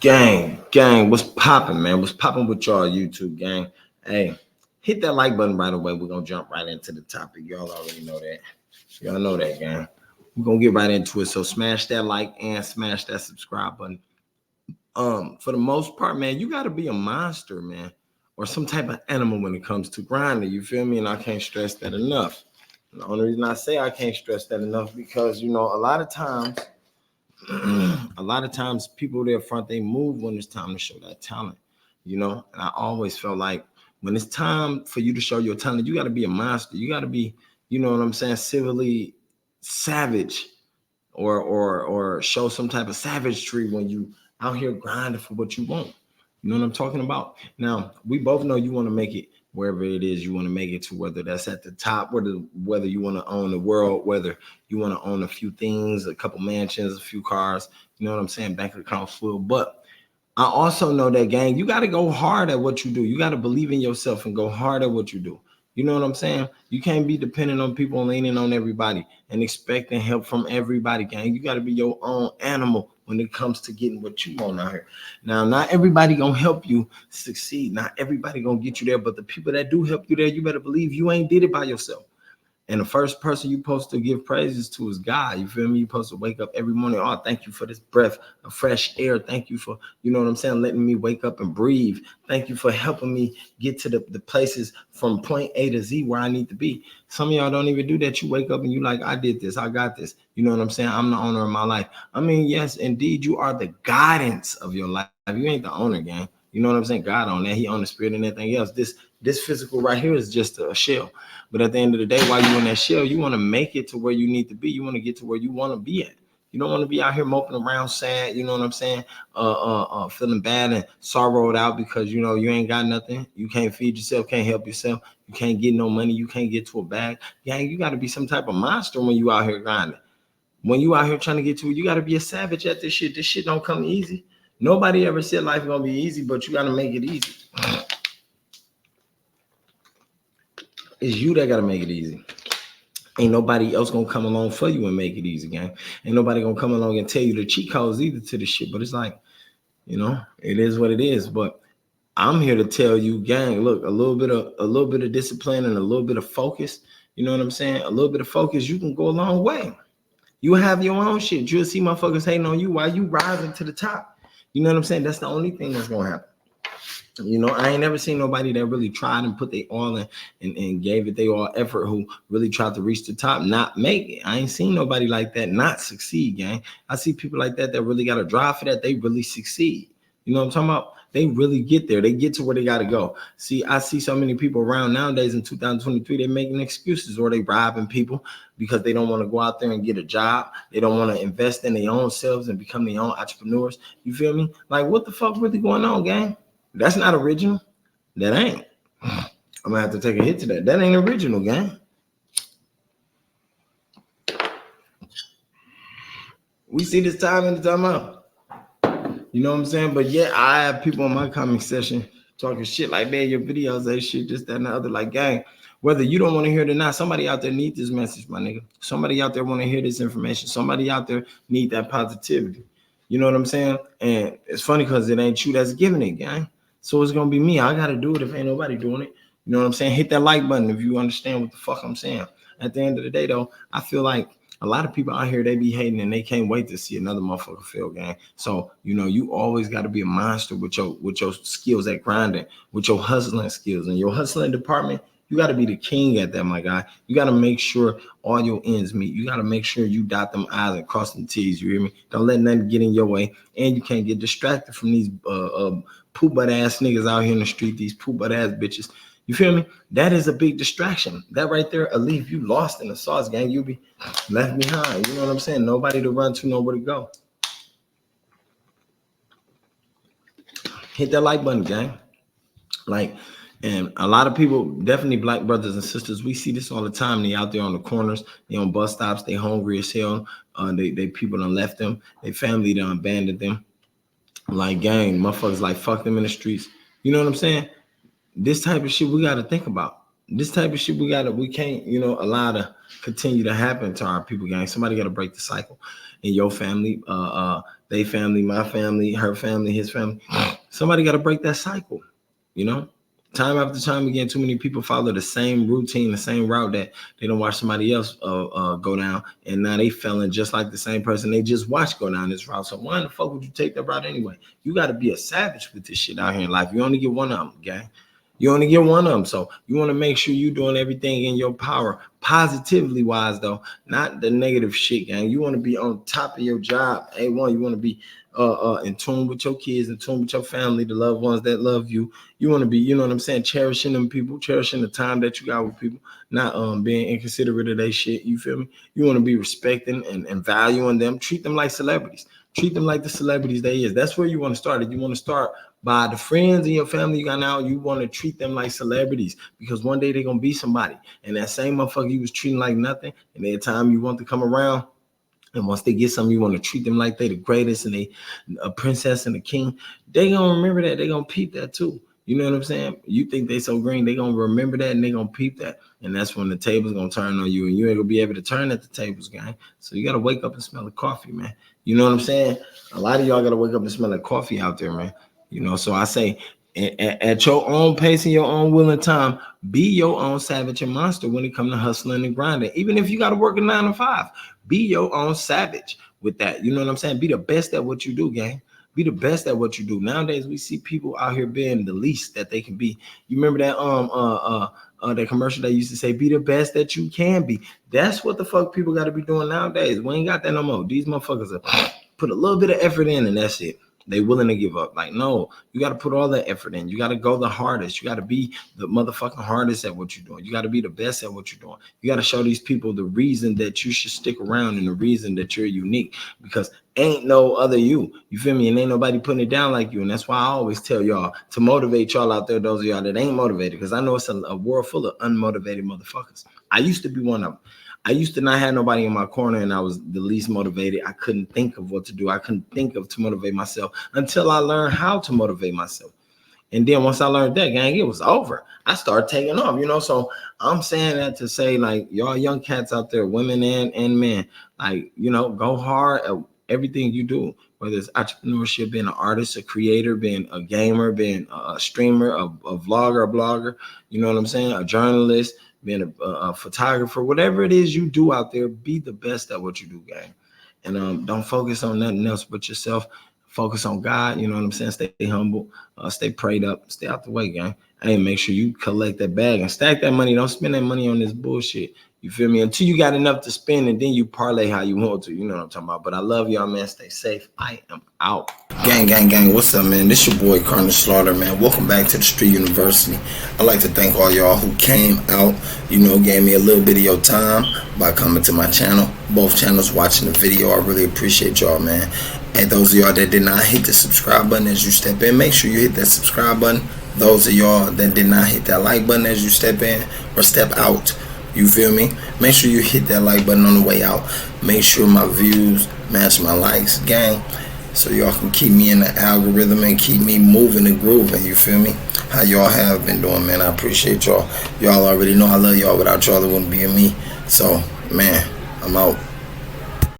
Gang, what's popping, man? What's popping with y'all, YouTube gang? Hey, hit that like button right away. We're gonna jump right into the topic. Y'all already know that. Y'all know that, gang. We're gonna get right into it. So smash that like and smash that subscribe button. For the most part, man, you gotta be a monster, man, or some type of animal when it comes to grinding. You feel me? And I can't stress that enough. And the only reason I say I can't stress that enough because a lot of times people there front they move when it's time to show that talent, and I always felt like when it's time for you to show your talent, you got to be a monster. You got to be, you know what I'm saying, civilly savage, or show some type of savagery when you out here grinding for what you want. You know what I'm talking about? Now, we both know you want to make it wherever it is you want to make it to, whether that's at the top, whether you want to own the world, whether you want to own a few things, a couple mansions, a few cars, you know what I'm saying, bank accounts full. But I also know that, gang, you got to go hard at what you do. You got to believe in yourself and go hard at what you do. You know what I'm saying? You can't be dependent on people and leaning on everybody and expecting help from everybody, gang. You got to be your own animal when it comes to getting what you want out here. Now, not everybody gonna help you succeed. Not everybody gonna get you there, but the people that do help you there, you better believe you ain't did it by yourself. And the first person you're supposed to give praises to is God. You feel me? You're supposed to wake up every morning. Oh, thank you for this breath of fresh air. Thank you for, you know what I'm saying, letting me wake up and breathe. Thank you for helping me get to the places from point A to Z where I need to be. Some of y'all don't even do that. You wake up and you like, I did this. I got this. You know what I'm saying? I'm the owner of my life. I mean, yes, indeed, you are the guidance of your life. You ain't the owner, gang. You know what I'm saying? God on that. He on the spirit and everything else. This physical right here is just a shell. But at the end of the day, while you're in that shell, you want to make it to where you need to be. You want to get to where you want to be at. You don't want to be out here moping around sad, you know what I'm saying? Feeling bad and sorrowed out because, you ain't got nothing. You can't feed yourself, can't help yourself. You can't get no money. You can't get to a bag. Yeah, you got to be some type of monster when you out here grinding. When you out here trying to get to it, you got to be a savage at this shit. This shit don't come easy. Nobody ever said life is going to be easy, but you got to make it easy. It's you that got to make it easy. Ain't nobody else gonna come along for you and make it easy, gang. Ain't nobody gonna come along and tell you the cheat codes either to the shit. But it's like, it is what it is. But I'm here to tell you, gang, look, a little bit of discipline and a little bit of focus. You know what I'm saying? A little bit of focus, you can go a long way. You have your own shit. You'll see motherfuckers hating on you while you rising to the top. You know what I'm saying? That's the only thing that's gonna happen. I ain't never seen nobody that really tried and put their all in and gave it their all effort who really tried to reach the top, not make it. I ain't seen nobody like that not succeed, gang. I see people like that really got a drive for that. They really succeed. You know what I'm talking about? They really get there. They get to where they got to go. See, I see so many people around nowadays in 2023, they making excuses or they robbing people because they don't want to go out there and get a job. They don't want to invest in their own selves and become their own entrepreneurs. You feel me? Like, what the fuck really going on, gang? That's not original. That ain't. I'm gonna have to take a hit to that. That ain't original, gang. We see this time in the time out. You know what I'm saying? But yeah, I have people in my comment section talking shit like, man, your videos, that shit, this, that, and the other. Like, gang, whether you don't want to hear it or not, somebody out there need this message, my nigga. Somebody out there want to hear this information. Somebody out there need that positivity. You know what I'm saying? And it's funny because it ain't you that's giving it, gang. So it's gonna be me. I gotta do it if ain't nobody doing it. You know what I'm saying? Hit that like button if you understand what the fuck I'm saying. At the end of the day, though, I feel like a lot of people out here, they be hating and they can't wait to see another motherfucker fail, gang. So, you always got to be a monster with your skills at grinding, with your hustling skills. And your hustling department, you got to be the king at that, my guy. You got to make sure all your ends meet. You got to make sure you dot them I's and cross them T's. You hear me? Don't let nothing get in your way. And you can't get distracted from these poop butt ass niggas out here in the street, these poop butt ass bitches. You feel me? That is a big distraction. That right there will leave you lost in the sauce, gang. You'll be left behind. You know what I'm saying? Nobody to run to, nowhere to go. Hit that like button, gang. And a lot of people, definitely black brothers and sisters, we see this all the time. They out there on the corners, they on bus stops, they hungry as hell. They people done left them. They family done abandoned them. Like, gang, motherfuckers like fuck them in the streets. You know what I'm saying? This type of shit we got to think about. This type of shit we can't, allow to continue to happen to our people, gang. Somebody got to break the cycle in your family, they family, my family, her family, his family. Somebody got to break that cycle, Time after time again, too many people follow the same routine, the same route that they don't watch somebody else go down, and now they feeling just like the same person they just watched go down this route. So why in the fuck would you take that route anyway? You got to be a savage with this shit out here in life. You only get one of them, gang. You only get one of them. So you want to make sure you're doing everything in your power, positively wise, though, not the negative shit, gang. You want to be on top of your job. A1, you want to be in tune with your kids, in tune with your family, the loved ones that love you. You want to be, cherishing them people, cherishing the time that you got with people, not being inconsiderate of their shit. You feel me? You want to be respecting and valuing them. Treat them like celebrities. Treat them like the celebrities they is. That's where you want to start it. You want to start by the friends in your family you got now. You want to treat them like celebrities because one day they're going to be somebody. And that same motherfucker you was treating like nothing, and every time you want to come around, and once they get something, you want to treat them like they the greatest and they a princess and a king. They gonna remember that. They gonna peep that too. You know what I'm saying? You think they so green, they gonna remember that and they gonna peep that. And that's when the table's gonna turn on you and you ain't gonna be able to turn at the tables, gang. So you gotta wake up and smell the coffee, man. You know what I'm saying? A lot of y'all gotta wake up and smell the coffee out there, man. So I say, at your own pace and your own will and time, be your own savage and monster when it comes to hustling and grinding. Even if you got to work a 9 to 5, be your own savage with that. You know what I'm saying? Be the best at what you do, gang. Be the best at what you do. Nowadays, we see people out here being the least that they can be. You remember that that commercial that used to say, "Be the best that you can be." That's what the fuck people got to be doing nowadays. We ain't got that no more. These motherfuckers are put a little bit of effort in, and that's it. They willing to give up. Like, no, you got to put all that effort in. You got to go the hardest. You got to be the motherfucking hardest at what you're doing. You got to be the best at what you're doing. You got to show these people the reason that you should stick around and the reason that you're unique, because ain't no other you. You feel me? And ain't nobody putting it down like you. And that's why I always tell y'all to motivate y'all out there, those of y'all that ain't motivated, because I know it's a world full of unmotivated motherfuckers. I used to be one of them. I used to not have nobody in my corner, and I was the least motivated. I couldn't think of what to do. I couldn't think of to motivate myself until I learned how to motivate myself. And then once I learned that, gang, it was over. I started taking off, So I'm saying that to say, like, y'all young cats out there, women and men, like, go hard at everything you do, whether it's entrepreneurship, being an artist, a creator, being a gamer, being a streamer, a vlogger, a blogger, you know what I'm saying? A journalist, being a photographer, whatever it is you do out there, be the best at what you do, gang. And don't focus on nothing else but yourself. Focus on God, you know what I'm saying? Stay humble, stay prayed up, stay out the way, gang. And make sure you collect that bag and stack that money. Don't spend that money on this bullshit. You feel me? Until you got enough to spend, and then you parlay how you want to. You know what I'm talking about. But I love y'all, man. Stay safe. I am out. Gang. What's up, man? This your boy, Karnage Slaughter, man. Welcome back to the Street University. I'd like to thank all y'all who came out, gave me a little bit of your time by coming to my channel. Both channels watching the video. I really appreciate y'all, man. And those of y'all that did not hit the subscribe button as you step in, make sure you hit that subscribe button. Those of y'all that did not hit that like button as you step in or step out, you feel me? Make sure you hit that like button on the way out. Make sure my views match my likes, gang, so y'all can keep me in the algorithm and keep me moving and grooving, you feel me? How y'all have been doing, man. I appreciate y'all. Y'all already know I love y'all. Without y'all, it wouldn't be me. So, man, I'm out.